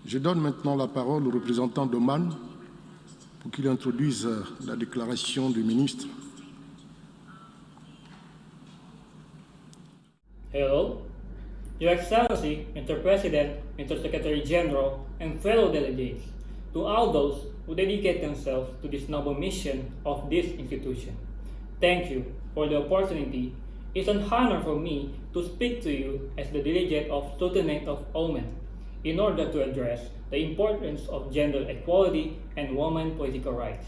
Je donne maintenant la parole au représentant d'Oman pour qu'il introduise la déclaration du ministre. Hello, Your Excellency, Mr. President, Mr. Secretary General, and fellow delegates, to all those who dedicate themselves to this noble mission of this institution. Thank you for the opportunity. It's an honor for me to speak to you as the delegate of Sultanate of Oman in order to address the importance of gender equality and women political rights.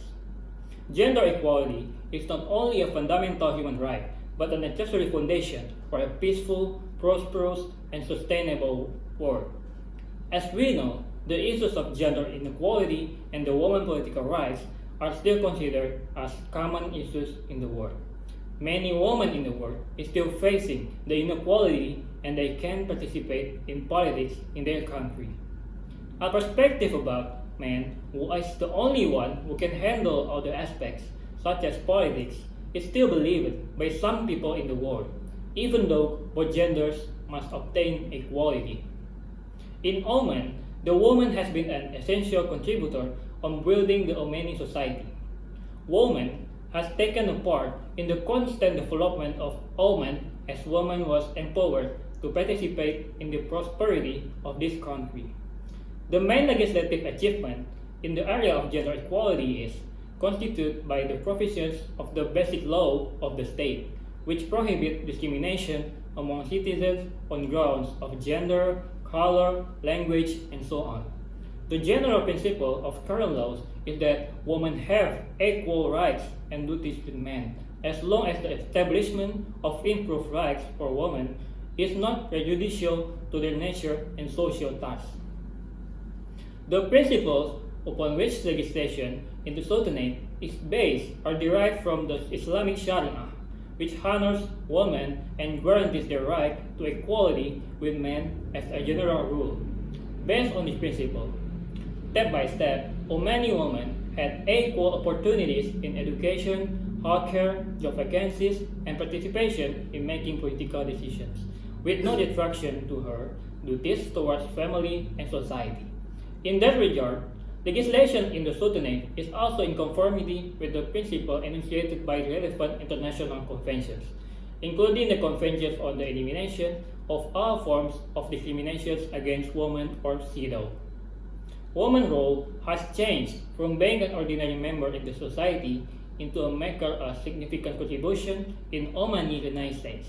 Gender equality is not only a fundamental human right, but a necessary foundation for a peaceful, prosperous, and sustainable world. As we know, the issues of gender inequality and the women political rights are still considered as common issues in the world. Many women in the world are still facing the inequality and they can participate in politics in their country. A perspective about men who is the only one who can handle other aspects, such as politics, is still believed by some people in the world, even though both genders must obtain equality. In Oman, the woman has been an essential contributor on building the Omani society. Woman has taken a part in the constant development of Oman as women was empowered to participate in the prosperity of this country. The main legislative achievement in the area of gender equality is constituted by the provisions of the basic law of the state, which prohibit discrimination among citizens on grounds of gender, color, language, and so on. The general principle of current laws is that women have equal rights and duties with men, as long as the establishment of improved rights for women is not prejudicial to their nature and social tasks. The principles upon which legislation in the Sultanate is based are derived from the Islamic Sharia, which honors women and guarantees their right to equality with men as a general rule. Based on this principle, step by step, Omani women had equal opportunities in education, healthcare, job vacancies, and participation in making political decisions, with no detraction to her duties towards family and society. In that regard, legislation in the Sultanate is also in conformity with the principle enunciated by relevant international conventions, including the Conventions on the Elimination of All Forms of Discrimination Against Women or CEDAW. Women's role has changed from being an ordinary member in the society into a maker of significant contribution in Omani United States.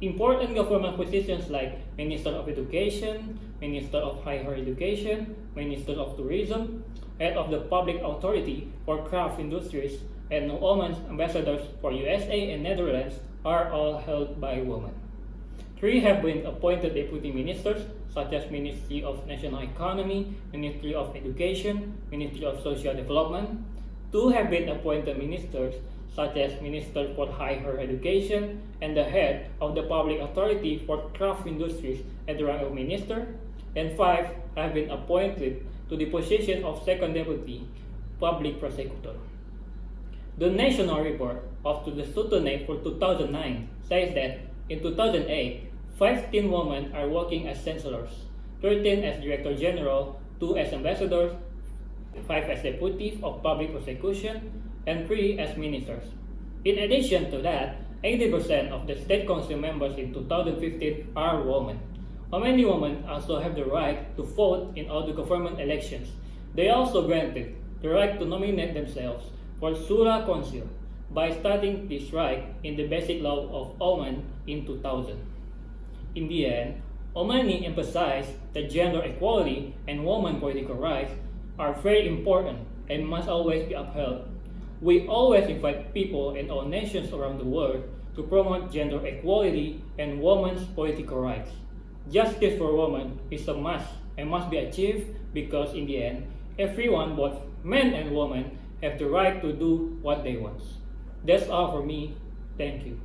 Important government positions like Minister of Education, Minister of Higher Education, Minister of Tourism, Head of the Public Authority for Craft Industries, and Women's Ambassadors for USA and Netherlands are all held by women. 3 have been appointed deputy ministers, such as Ministry of National Economy, Ministry of Education, Ministry of Social Development. 2 have been appointed ministers, such as Minister for Higher Education and the Head of the Public Authority for Craft Industries at the rank of Minister, and 5 have been appointed to the position of Second Deputy Public Prosecutor. The National Report of the Sultanate for 2009 says that in 2008, 15 women are working as chancellors, 13 as Director General, 2 as ambassadors, 5 as deputy of public prosecution, and 3 as ministers. In addition to that, 80% of the State Council members in 2015 are women. Omani women also have the right to vote in all the government elections. They also granted the right to nominate themselves for Shura Council by starting this right in the Basic Law of Oman in 2000. In the end, Omani emphasized that gender equality and women political rights are very important and must always be upheld. We always invite people in all nations around the world to promote gender equality and women's political rights. Justice for women is a must and must be achieved because in the end, everyone, both men and women, have the right to do what they want. That's all for me. Thank you.